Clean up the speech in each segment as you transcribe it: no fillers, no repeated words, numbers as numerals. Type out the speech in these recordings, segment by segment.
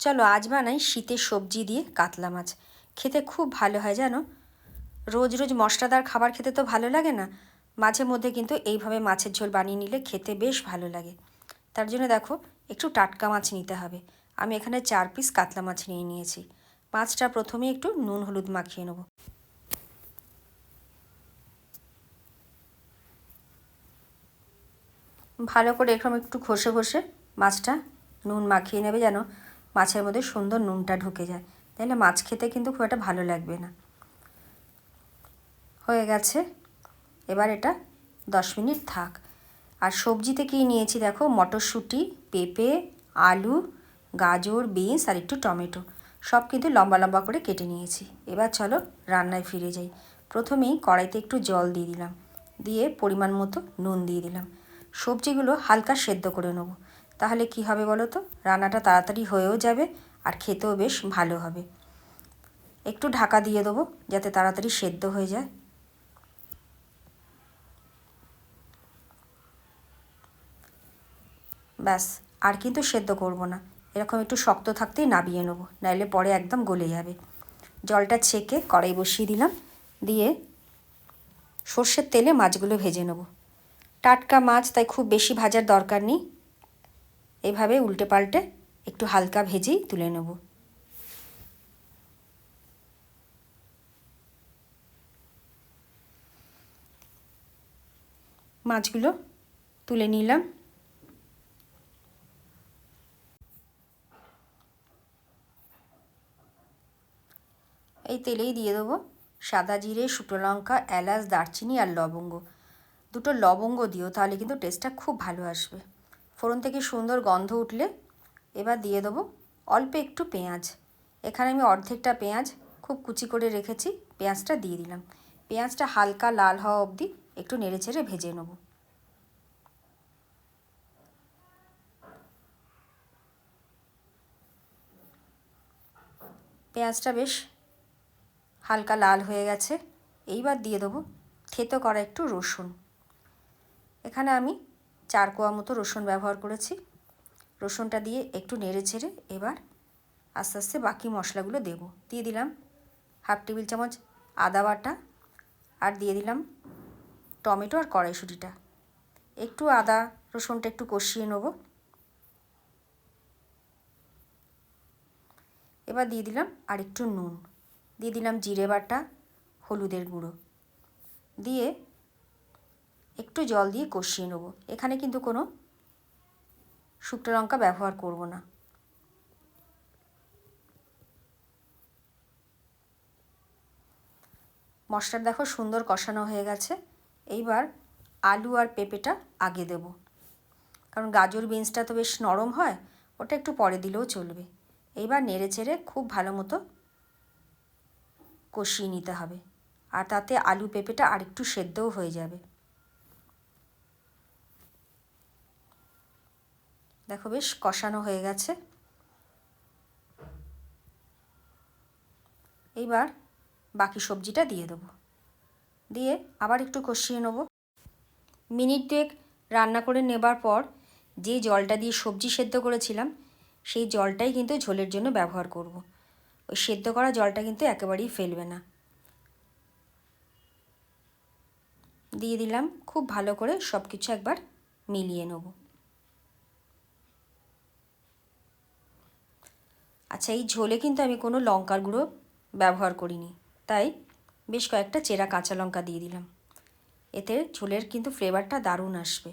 চলো আজ বানাই শীতের সবজি দিয়ে কাতলা মাছ। খেতে খুব ভালো হয় জানো। রোজ রোজ মশলাদার খাবার খেতে তো ভালো লাগে না, মাঝে মধ্যে কিন্তু এইভাবে মাছের ঝোল বানিয়ে নিলে খেতে বেশ ভালো লাগে। তার জন্য দেখো একটু টাটকা মাছ নিতে হবে। আমি এখানে 4 পিস কাতলা মাছ নিয়ে নিয়েছি। মাছটা প্রথমে একটু নুন হলুদ মাখিয়ে নেব। ভালো করে এরকম একটু ঘষে ঘষে মাছটা নুন মাখিয়ে নেবে, যেন মাছের মধ্যে সুন্দর নুনটা ঢুকে যায়, তাহলে মাছ খেতে কিন্তু খুব একটা ভালো লাগবে না। হয়ে গেছে, এবার এটা 10 মিনিট থাক। আর সবজিতে কী নিয়েছি দেখো, মটরশুঁটি, পেঁপে, আলু, গাজর, বিনস আর একটু টমেটো, সব কিন্তু লম্বা লম্বা করে কেটে নিয়েছি। এবার চলো রান্নায় ফিরে যাই। প্রথমেই কড়াইতে একটু জল দিয়ে দিলাম, দিয়ে পরিমাণ মতো নুন দিয়ে দিলাম। সবজিগুলো হালকা সেদ্ধ করে নেব, তাহলে কি হবে বলো তো, রান্নাটা তাড়াতাড়ি হয়েও যাবে আর খেতেও বেশ ভালো হবে। একটু ঢাকা দিয়ে দেবো যাতে তাড়াতাড়ি সেদ্ধ হয়ে যায়। ব্যাস, আর কিন্তু সেদ্ধ করব না, এরকম একটু শক্ত থাকতেই নাবিয়ে নেবো, নাইলে পরে একদম গলে যাবে। জলটা ছেঁকে কড়াই বসিয়ে দিলাম, দিয়ে সর্ষের তেলে মাছগুলো ভেজে নেব। টাটকা মাছ তাই খুব বেশি ভাজার দরকার নেই, এভাবে উল্টে পাল্টে একটু হালকা ভেজেই তুলে নেব। মাছগুলো তুলে নিলাম। এই তেলেই দিয়ে দেবো সাদা জিরে, শুকনো লঙ্কা, এলাচ, দারচিনি আর লবঙ্গ। দুটো লবঙ্গ দিও, তাহলে কিন্তু টেস্টটা খুব ভালো আসবে। ফোড়ন থেকে সুন্দর গন্ধ উঠলে এবার দিয়ে দেবো অল্প একটু পেঁয়াজ। এখানে আমি অর্ধেকটা পেঁয়াজ খুব কুচি করে রেখেছি, পেঁয়াজটা দিয়ে দিলাম। পেঁয়াজটা হালকা লাল হওয়া অবধি একটু নেড়েচেড়ে ভেজে নেব। পেঁয়াজটা বেশ হালকা লাল হয়ে গেছে, এইবার দিয়ে দেবো থেতো করা একটু রসুন। এখানে আমি 4 কোয়া মতো রসুন ব্যবহার করেছি। রসুনটা দিয়ে একটু নেড়ে ছেড়ে এবার আস্তে আস্তে বাকি মশলাগুলো দেব। দিয়ে দিলাম 1/2 টেবিল চামচ আদা বাটা, আর দিয়ে দিলাম টমেটো আর কড়াইশুঁটিটা। একটু আদা রসুনটা একটু কষিয়ে নেব। এবার দিয়ে দিলাম আর একটু নুন, দিয়ে দিলাম জিরে বাটা, হলুদের গুঁড়ো, দিয়ে একটু জল দিয়ে কষিয়ে নেব। এখানে কিন্তু কোনো শুকনো লঙ্কা ব্যবহার করব না। মশলাটা দেখো সুন্দর কষানো হয়ে গেছে। এইবার আলু আর পেঁপেটা আগে দেব, কারণ গাজর বিনসটা তো বেশ নরম হয়, ওটা একটু পরে দিলেও চলবে। এইবার নেড়ে চেড়ে খুব ভালো মতো কষিয়ে নিতে হবে, আর তাতে আলু পেঁপেটা আরেকটু সেদ্ধও হয়ে যাবে। দেখো বেশ কষানো হয়ে গেছে। এইবার বাকি সবজিটা দিয়ে দেবো, দিয়ে আবার একটু কষিয়ে নেব। মিনিট 2 রান্না করে নেবার পর যে জলটা দিয়ে সবজি সেদ্ধ করেছিলাম, সেই জলটাই কিন্তু ঝোলের জন্য ব্যবহার করব। ওই সেদ্ধ করা জলটা কিন্তু একেবারেই ফেলবে না। দিয়ে দিলাম, খুব ভালো করে সব কিছু একবার মিলিয়ে নেব। আচ্ছা, এই ঝোলে কিন্তু আমি কোনো লঙ্কার গুঁড়ো ব্যবহার করিনি, তাই বেশ কয়েকটা চেরা কাঁচা লঙ্কা দিয়ে দিলাম। এতে ঝোলের কিন্তু ফ্লেভারটা দারুণ আসবে।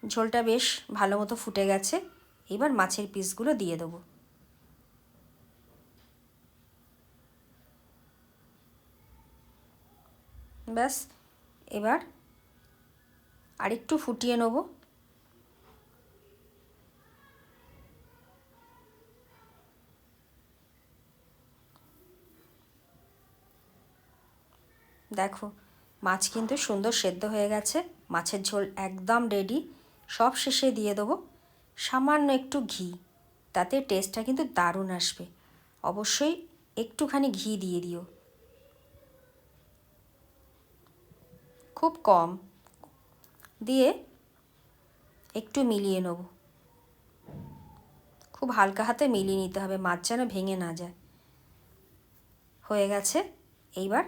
ঝোলটা বেশ ভালো মতো ফুটে গেছে, এবার মাছের পিসগুলো দিয়ে দেবো। ব্যাস, এবার আরেকটু ফুটিয়ে নেব। দেখো মাছ কিন্তু সুন্দর সেদ্ধ হয়ে গেছে, মাছের ঝোল একদম রেডি। সব শেষে দিয়ে দেবো সামান্য একটু ঘি, তাতে টেস্টটা কিন্তু দারুণ আসবে। অবশ্যই একটুখানি ঘি দিয়ে দিও, খুব কম দিয়ে একটু মিলিয়ে নেব, খুব হালকা হাতে মিলিয়ে নিতে হবে, মাছ যেন ভেঙে না যায়। হয়ে গেছে, এইবার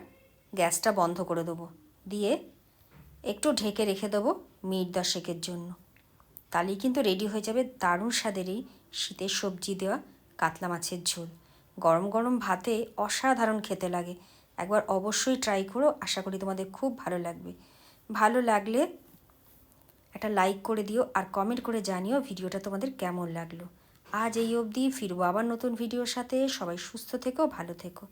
গ্যাসটা বন্ধ করে দেবো, দিয়ে একটু ঢেকে রেখে দেবো মিনিট 10 জন্য। তাহলেই কিন্তু রেডি হয়ে যাবে দারুণ স্বাদের এই শীতের সবজি দেওয়া কাতলা মাছের ঝোল। গরম গরম ভাতে অসাধারণ খেতে লাগে। একবার অবশ্যই ট্রাই করো, আশা করি তোমাদের খুব ভালো লাগবে। ভালো লাগলে একটা লাইক করে দিও আর কমেন্ট করে জানিও ভিডিওটা তোমাদের কেমন লাগলো। আজ এই অবধি, ফিরবো আবার নতুন ভিডিওর সাথে। সবাই সুস্থ থেকো, ভালো থেকো।